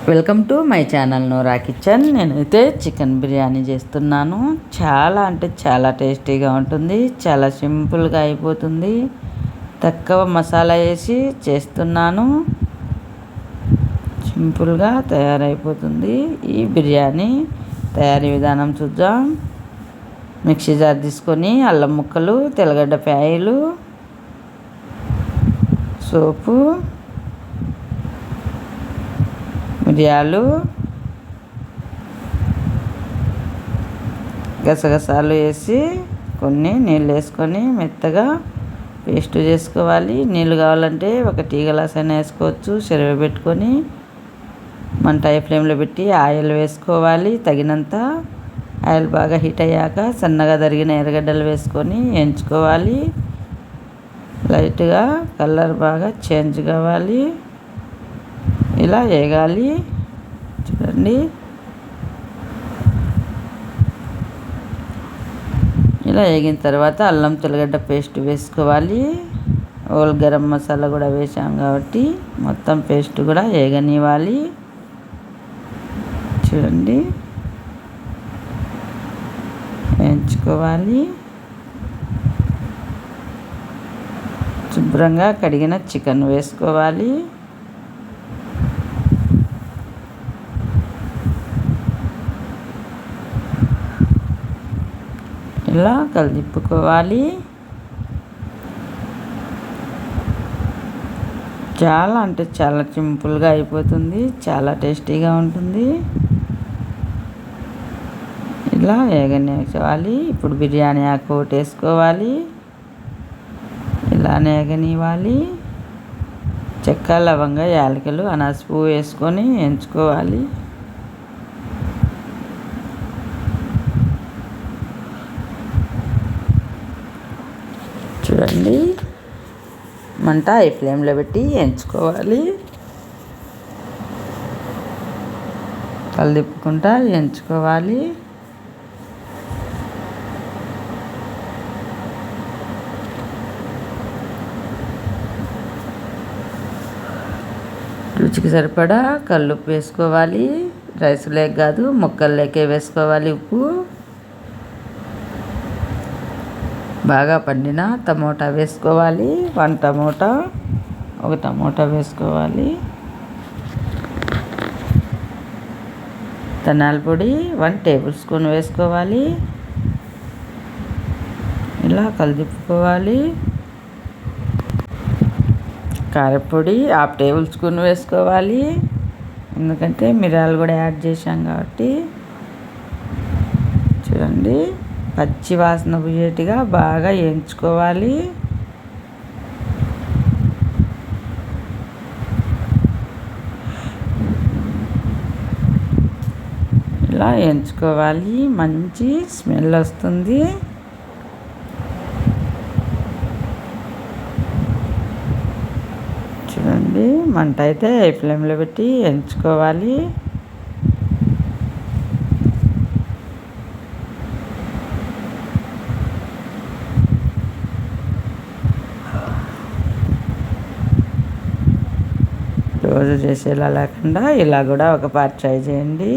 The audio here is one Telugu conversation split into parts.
Welcome to my channel Noora kitchen. నేనైతే చికెన్ బిర్యానీ చేస్తున్నాను. చాలా అంటే చాలా టేస్టీగా ఉంటుంది. చాలా సింపుల్గా అయిపోతుంది. తక్కువ మసాలా వేసి చేస్తున్నాను. సింపుల్గా తయారైపోతుంది. ఈ బిర్యానీ తయారీ విధానం చూద్దాం. మిక్సీ జార్ తీసుకొని అల్లం ముక్కలు, తెల్లగడ్డ పాయలు, సోపు, మిరియాలు, గసగసాలు వేసి కొన్ని నీళ్ళు వేసుకొని మెత్తగా పేస్ట్ చేసుకోవాలి. నీళ్ళు కావాలంటే ఒక టీ గ్లాస్ అయినా వేసుకోవచ్చు. చెరవ పెట్టుకొని మంట హై ఫ్లేమ్లో పెట్టి ఆయిల్ వేసుకోవాలి. తగినంత ఆయిల్ బాగా హీట్ అయ్యాక సన్నగా తరిగిన ఎర్రగడ్డలు వేసుకొని వేయించుకోవాలి. లైట్గా కలర్ బాగా చేంజ్ కావాలి. ఇలా వేగాలి. చూడండి, ఇలా వేగిన తర్వాత అల్లం తెల్లగడ్డ పేస్ట్ వేసుకోవాలి. హోల్ గరం మసాలా కూడా వేసాం కాబట్టి మొత్తం పేస్ట్ కూడా వేగనివ్వాలి. చూడండి, వేయించుకోవాలి. శుభ్రంగా కడిగిన చికెన్ వేసుకోవాలి. ఇలా కలిపుకోవాలి. చాలా అంటే చాలా సింపుల్గా అయిపోతుంది. చాలా టేస్టీగా ఉంటుంది. ఇలా వేగనివ్వాలి. ఇప్పుడు బిర్యానీ ఆకు ఒకటి వేసుకోవాలి. ఇలా వేగనివ్వాలి. చెక్క, లవంగ, యాలకులు, అనాస పువ్వు వేసుకొని వేయించుకోవాలి. చూడండి, మంట హై ఫ్లేమ్లో పెట్టి వేయించుకోవాలి. కలిపుకుంటా వేయించుకోవాలి. రుచికి సరిపడా కల్లుప్పు వేసుకోవాలి. రైస్ లేక కాదు, ముక్కలు లేకే వేసుకోవాలి ఉప్పు. బాగా పండిన టమోటా వేసుకోవాలి. 1 టమోటా, 1 టమోటా వేసుకోవాలి. ధనియాల పొడి 1 టేబుల్ స్పూన్ వేసుకోవాలి. ఇలా కలిపుకోవాలి. కారపొడి 1/2 టేబుల్ స్పూన్ వేసుకోవాలి. ఎందుకంటే మిరియాలు కూడా యాడ్ చేసాం కాబట్టి. చూడండి, పచ్చి వాసన పోయేట్టుగా బాగా వేయించుకోవాలి. ఇలా వేయించుకోవాలి. మంచి స్మెల్ వస్తుంది. చూడండి, మంట అయితే హై ఫ్లేమ్లో పెట్టి వేయించుకోవాలి. రోజు చేసేలా లేకుండా ఇలా కూడా ఒక పార్ట్ ట్రై చేయండి.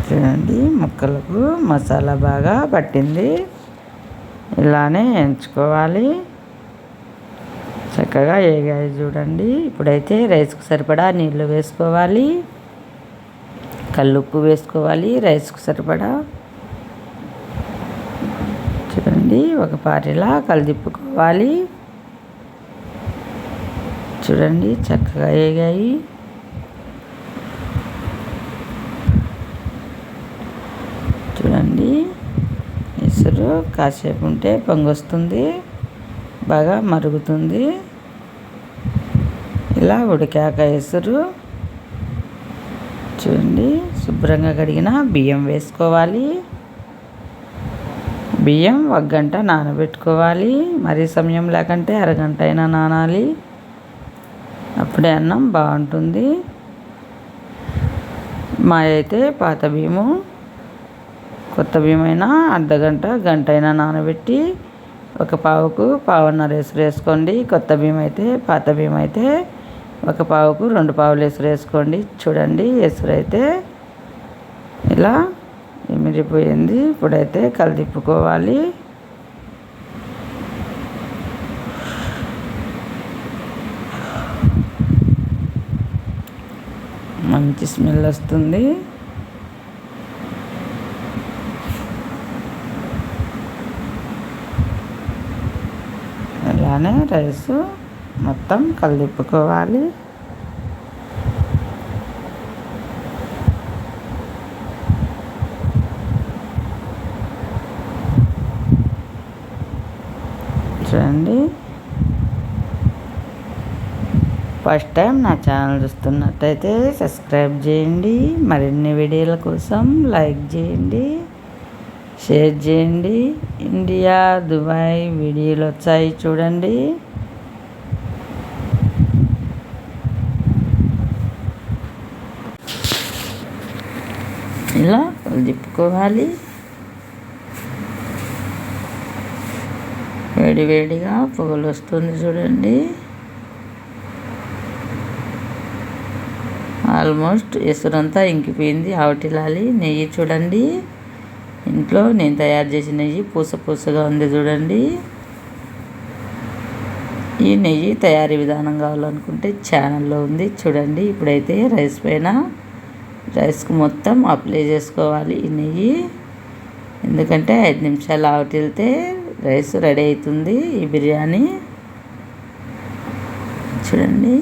చూడండి, ముక్కలకు మసాలా బాగా పట్టింది. ఇలానే వేయించుకోవాలి. చక్కగా వేగాయి చూడండి. ఇప్పుడైతే రైస్కు సరిపడా నీళ్ళు వేసుకోవాలి. కల్లుప్పు వేసుకోవాలి రైస్కు సరిపడా. చూడండి, ఒక పారిలా కలిదిప్పుకోవాలి. చూడండి, చక్కగా వేగాయి. చూడండి, ఎసురు కాసేపు ఉంటే పొంగొస్తుంది, బాగా మరుగుతుంది. ఇలా ఉడికాక ఎసురు చూడండి, శుభ్రంగా కడిగిన బియ్యం వేసుకోవాలి. బియ్యం 1 గంట నానబెట్టుకోవాలి. మరీ సమయం లేకంటే అరగంట అయినా నానాలి. అప్పుడే అన్నం బాగుంటుంది. మా అయితే పాత బియ్యము, కొత్త బియ్యమైనా అర్ధగంట, గంట అయినా నానబెట్టి ఒక పావుకు పావున్నర ఎసురు వేసుకోండి. కొత్త బియ్యం అయితే, పాత బియ్యం అయితే ఒక పావుకు 2 పావులు ఎసురు వేసుకోండి. చూడండి ఎసురు అయితే ఇలా ఇమిరిపోయింది. ఇప్పుడైతే కలిదిప్పుకోవాలి. మంచి స్మెల్ వస్తుంది. ఇలానే రైస్ మొత్తం కలిదిప్పుకోవాలి. చూడండి, ఫస్ట్ టైం నా ఛానల్ చూస్తున్నట్టయితే సబ్స్క్రైబ్ చేయండి. మరిన్ని వీడియోల కోసం లైక్ చేయండి, షేర్ చేయండి. ఇండియా, దుబాయ్ వీడియోలు వచ్చాయి చూడండి. ఇలా తిప్పుకోవాలి. వేడివేడిగా పొగలు వస్తుంది చూడండి. ఆల్మోస్ట్ ఎసురంతా ఇంకిపోయింది. ఆవటిలాలి నెయ్యి చూడండి. ఇంట్లో నేను తయారు చేసిన నెయ్యి పూసగా ఉంది చూడండి. ఈ నెయ్యి తయారీ విధానం కావాలనుకుంటే ఛానల్లో ఉంది చూడండి. ఇప్పుడైతే రైస్కు మొత్తం అప్లై చేసుకోవాలి ఈ నెయ్యి. ఎందుకంటే 5 నిమిషాలు ఆవటిల్తే రైస్ రెడీ అవుతుంది ఈ బిర్యానీ. చూడండి,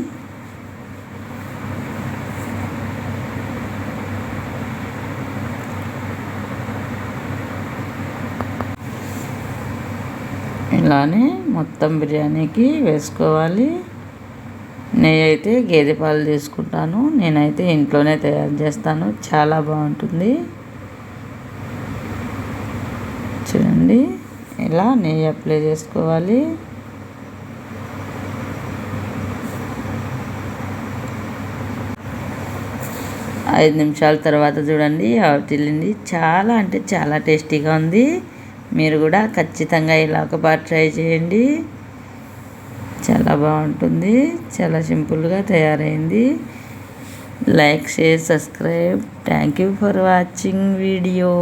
ఇలానే మొత్తం బిర్యానీకి వేసుకోవాలి. నెయ్యి అయితే గేదె పాలు తీసుకుంటాను, నేనైతే ఇంట్లోనే తయారు చేస్తాను, చాలా బాగుంటుంది. చూడండి, ఇలా నెయ్యి అప్లై చేసుకోవాలి. ఐదు నిమిషాల తర్వాత చూడండి అవటిల్లింది. చాలా అంటే చాలా టేస్టీగా ఉంది. మీరు కూడా ఖచ్చితంగా ఇలా ఒకసారి ట్రై చేయండి, చాలా బాగుంటుంది. చాలా సింపుల్గా తయారైంది. Like, share, subscribe. Thank you for watching video.